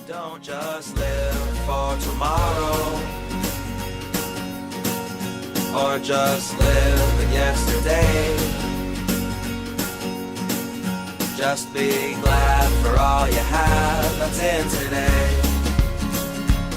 Don't just live for tomorrow, or just live in yesterday. Just be glad for all you have that's in today.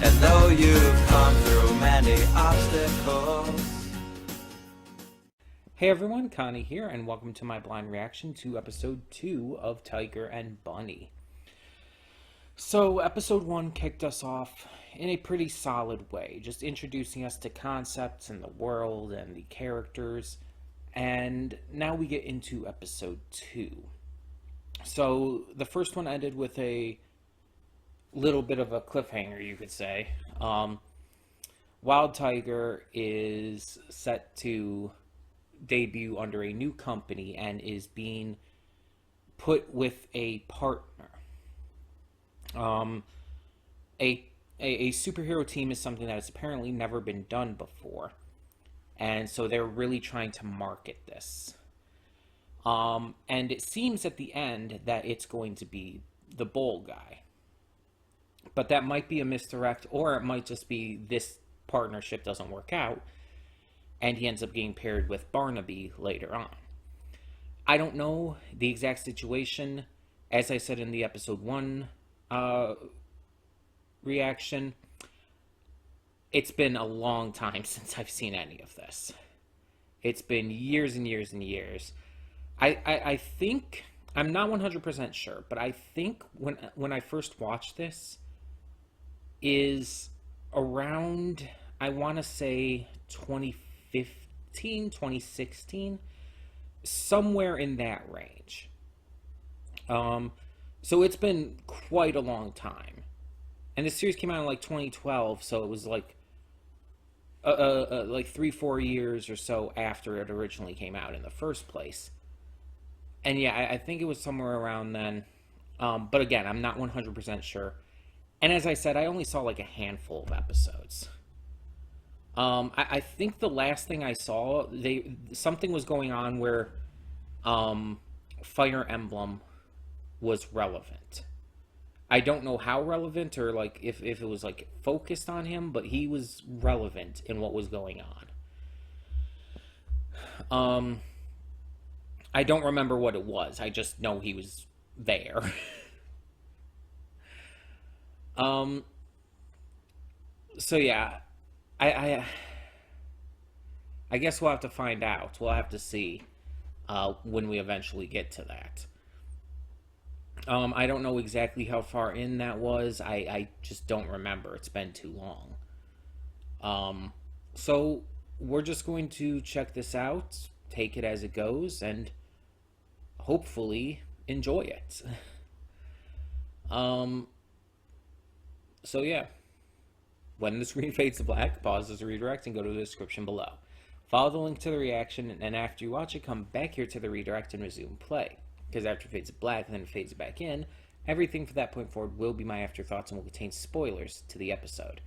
And though you've come through many obstacles. Hey everyone, Connie here, and welcome to my blind reaction to episode 2 of Tiger and Bunny. So episode 1 kicked us off in a pretty solid way, just introducing us to concepts and the world and the characters, and now we get into episode 2. So the first one ended with a little bit of a cliffhanger, you could say. Wild Tiger is set to debut under a new company and is being put with a partner. A superhero team is something that has apparently never been done before, and so they're really trying to market this. And it seems at the end that it's going to be the Bull guy, but that might be a misdirect, or it might just be this partnership doesn't work out and he ends up getting paired with Barnaby later on. I don't know the exact situation. As I said in the episode 1 reaction, it's been a long time since I've seen any of this. It's been years and years and years. I think, I'm not 100% sure, but I think when I first watched this is around, I want to say 2015, 2016, somewhere in that range. So it's been quite a long time. And the series came out in like 2012, so it was like 3-4 years or so after it originally came out in the first place. And yeah, I think it was somewhere around then. But again, I'm not 100% sure. And as I said, I only saw like a handful of episodes. I think the last thing I saw, something was going on where Fire Emblem was relevant. I don't know how relevant, or like if it was like focused on him, but he was relevant in what was going on. I don't remember what it was. I just know he was there. So yeah, I guess we'll have to find out. We'll have to see when we eventually get to that. I don't know exactly how far in that was. I just don't remember. It's been too long. So we're just going to check this out, take it as it goes, and hopefully enjoy it. So yeah. When the screen fades to black, pause this redirect and go to the description below. Follow the link to the reaction, and after you watch it, come back here to the redirect and resume play. Because after it fades to black and then it fades back in, everything from that point forward will be my afterthoughts and will contain spoilers to the episode.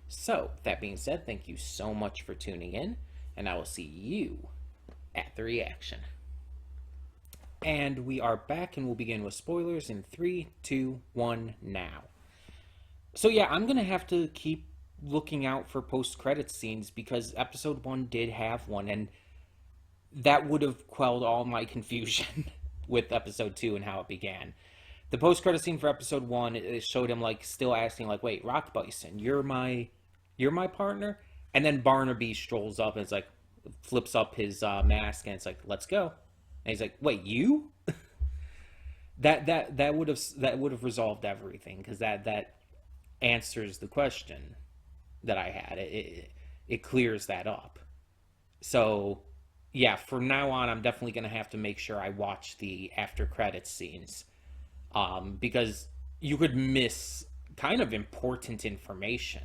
So, that being said, thank you so much for tuning in, and I will see you at the reaction. And we are back, and we'll begin with spoilers in 3, 2, 1, now. So yeah, I'm going to have to keep looking out for post-credits scenes because episode 1 did have one, and that would have quelled all my confusion with episode 2 and how it began. The post-credit scene for episode 1, it showed him like still asking like, wait, Rock Bison, you're my partner? And then Barnaby strolls up and it's like, flips up his mask and it's like, let's go. And he's like, wait, you? that would have resolved everything, because that answers the question that I had. It clears that up. So yeah, from now on, I'm definitely going to have to make sure I watch the after credits scenes, because you could miss kind of important information.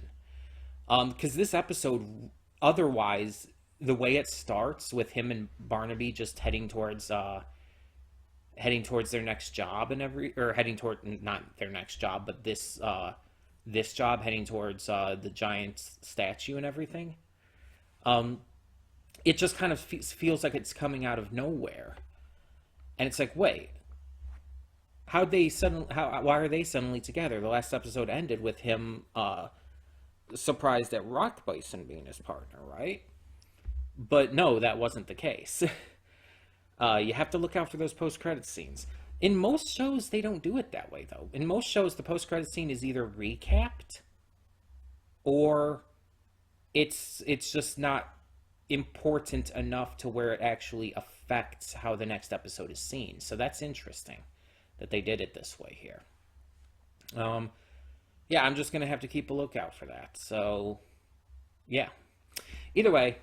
Because this episode, otherwise, the way it starts with him and Barnaby just heading towards their next job and heading toward, not their next job, but this job, heading towards the giant statue and everything. It just kind of feels like it's coming out of nowhere. And it's like, wait, why are they suddenly together? The last episode ended with him surprised at Rock Bison being his partner, right? But no, that wasn't the case. You have to look out for those post-credit scenes. In most shows, they don't do it that way, though. In most shows, the post-credit scene is either recapped or it's just not important enough to where it actually affects how the next episode is seen. So that's interesting that they did it this way here. Yeah, I'm just gonna have to keep a lookout for that. So, yeah. Either way,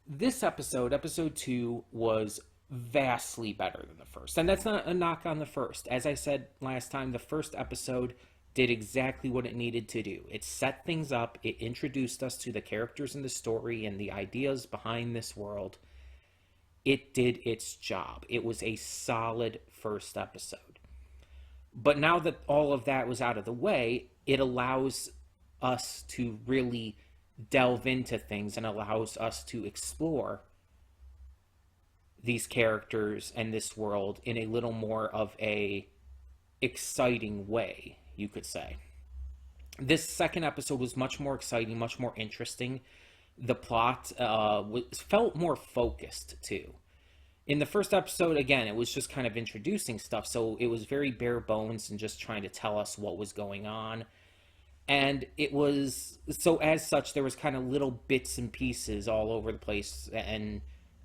this episode 2, was vastly better than the first. And that's not a knock on the first. As I said last time, the first episode did exactly what it needed to do. It set things up, it introduced us to the characters in the story and the ideas behind this world. It did its job. It was a solid first episode. But now that all of that was out of the way, it allows us to really delve into things and allows us to explore these characters and this world in a little more of a exciting way, you could say. This second episode was much more exciting, much more interesting. The plot felt more focused too. In the first episode, again, it was just kind of introducing stuff, so it was very bare bones and just trying to tell us what was going on. And it was, so as such, there was kind of little bits and pieces all over the place. And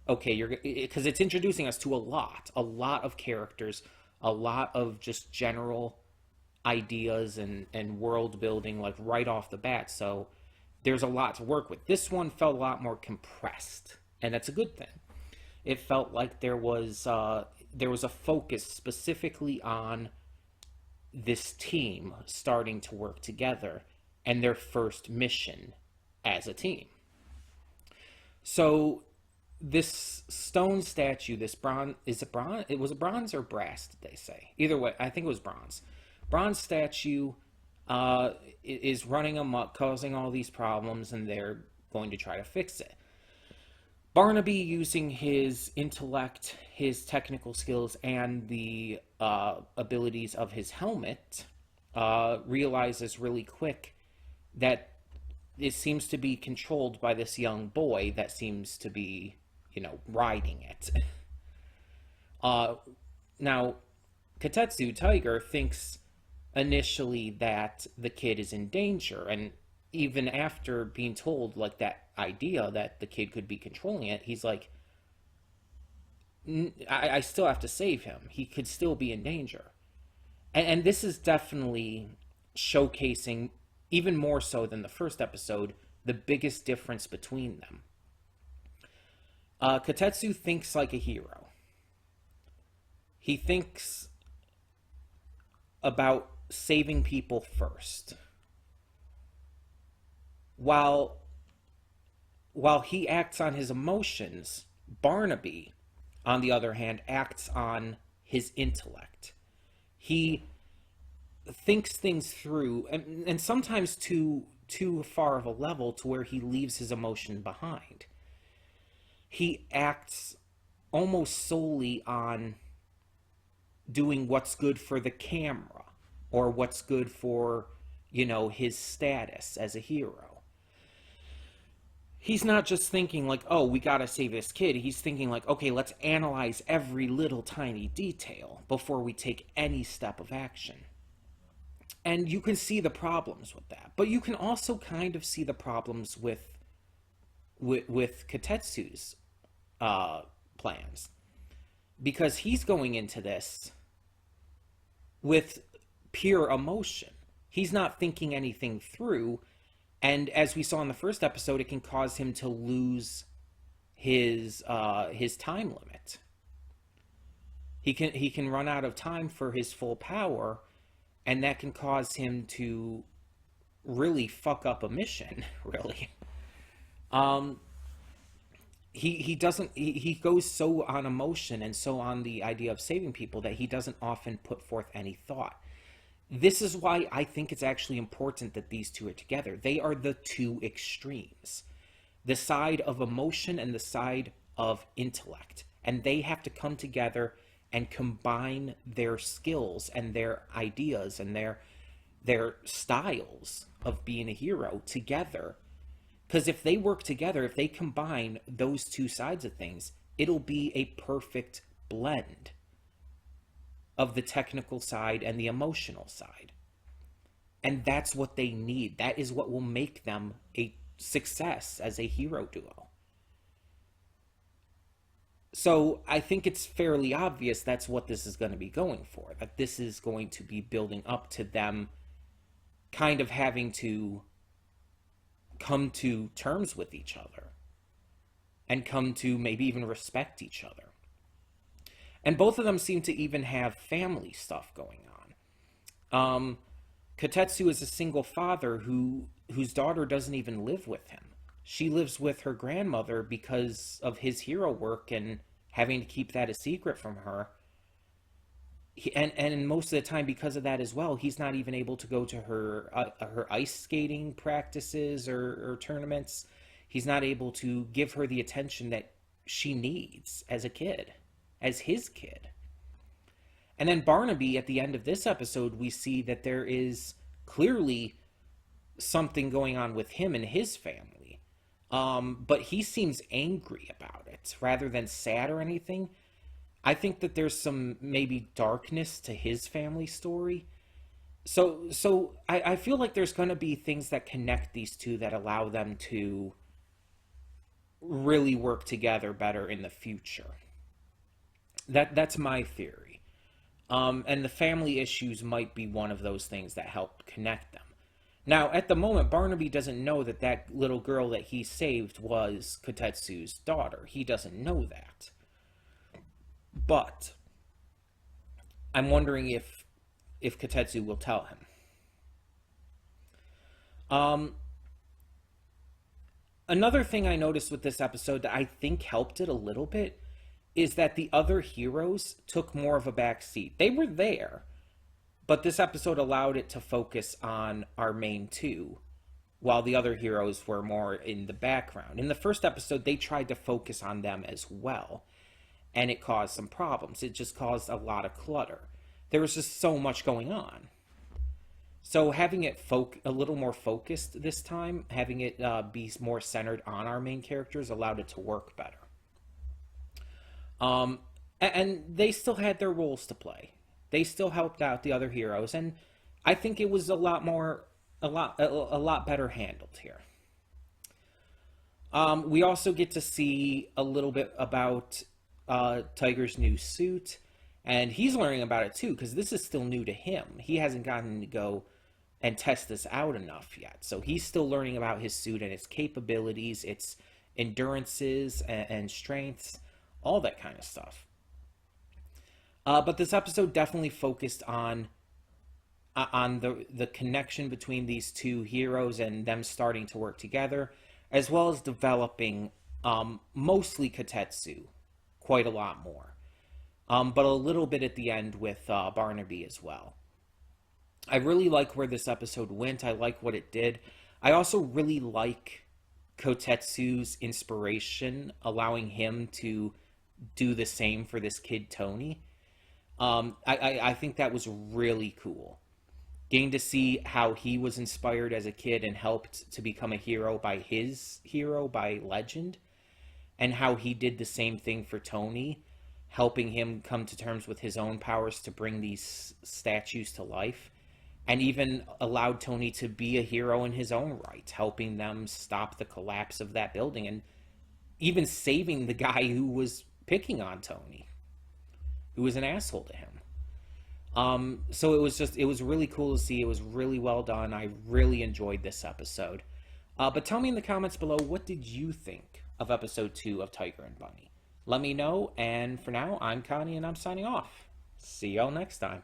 okay, because it's introducing us to a lot of characters, a lot of just general ideas and world building, like right off the bat. So there's a lot to work with. This one felt a lot more compressed, and that's a good thing. It felt like there was a focus specifically on this team starting to work together and their first mission as a team. So this stone statue, this bronze, is it bronze? It was a bronze or brass, did they say? Either way, I think it was bronze. Bronze statue is running amok, causing all these problems, and they're going to try to fix it. Barnaby, using his intellect, his technical skills, and the abilities of his helmet, realizes really quick that it seems to be controlled by this young boy that seems to be, riding it. Now, Katetsu Tiger thinks initially that the kid is in danger, and even after being told, like, that idea that the kid could be controlling it, he's like, I still have to save him. He could still be in danger. And this is definitely showcasing, even more so than the first episode, the biggest difference between them. Katetsu thinks like a hero. He thinks about saving people first. While he acts on his emotions, Barnaby, on the other hand, acts on his intellect. He thinks things through, and sometimes too far of a level to where he leaves his emotion behind. He acts almost solely on doing what's good for the camera, or what's good for, his status as a hero. He's not just thinking like, oh, we gotta save this kid. He's thinking like, okay, let's analyze every little tiny detail before we take any step of action. And you can see the problems with that. But you can also kind of see the problems with Katetsu's plans. Because he's going into this with pure emotion. He's not thinking anything through. And as we saw in the first episode, it can cause him to lose his time limit. He can run out of time for his full power, and that can cause him to really fuck up a mission. Really, he goes so on emotion and so on the idea of saving people that he doesn't often put forth any thought. This is why I think it's actually important that these two are together. They are the two extremes. The side of emotion and the side of intellect. And they have to come together and combine their skills and their ideas and their styles of being a hero together. Because if they work together, if they combine those two sides of things, it'll be a perfect blend of the technical side and the emotional side. And that's what they need. That is what will make them a success as a hero duo. So I think it's fairly obvious that's what this is going to be going for. That this is going to be building up to them kind of having to come to terms with each other and come to maybe even respect each other. And both of them seem to even have family stuff going on. Kotetsu is a single father whose daughter doesn't even live with him. She lives with her grandmother because of his hero work and having to keep that a secret from her. And most of the time, because of that as well, he's not even able to go to her ice skating practices or tournaments. He's not able to give her the attention that she needs as a kid, as his kid. And then Barnaby, at the end of this episode, we see that there is clearly something going on with him and his family. But he seems angry about it rather than sad or anything. I think that there's some maybe darkness to his family story. So I feel like there's going to be things that connect these two that allow them to really work together better in the future. That's my theory. And the family issues might be one of those things that help connect them. Now, at the moment, Barnaby doesn't know that that little girl that he saved was Kotetsu's daughter. He doesn't know that. But I'm wondering if Kotetsu will tell him. Another thing I noticed with this episode that I think helped it a little bit is that the other heroes took more of a back seat. They were there, but this episode allowed it to focus on our main two, while the other heroes were more in the background. In the first episode, they tried to focus on them as well, and it caused some problems. It just caused a lot of clutter. There was just so much going on. So having it a little more focused this time, having it be more centered on our main characters, allowed it to work better. And they still had their roles to play. They still helped out the other heroes, and I think it was a lot better handled here. We also get to see a little bit about Tiger's new suit, and he's learning about it too, because this is still new to him. He hasn't gotten to go and test this out enough yet, so he's still learning about his suit and its capabilities, its endurances and strengths, all that kind of stuff. But this episode definitely focused on the connection between these two heroes and them starting to work together, as well as developing mostly Kotetsu quite a lot more, but a little bit at the end with Barnaby as well. I really like where this episode went. I like what it did. I also really like Kotetsu's inspiration, allowing him to do the same for this kid Tony. I think that was really cool. Getting to see how he was inspired as a kid and helped to become a hero by his hero, by Legend, and how he did the same thing for Tony, helping him come to terms with his own powers to bring these statues to life, and even allowed Tony to be a hero in his own right, helping them stop the collapse of that building, and even saving the guy who was picking on Tony, who was an asshole to him. So it was really cool to see. It was really well done. I really enjoyed this episode. But tell me in the comments below, what did you think of episode 2 of Tiger and Bunny? Let me know, and for now, I'm Connie, and I'm signing off. See y'all next time.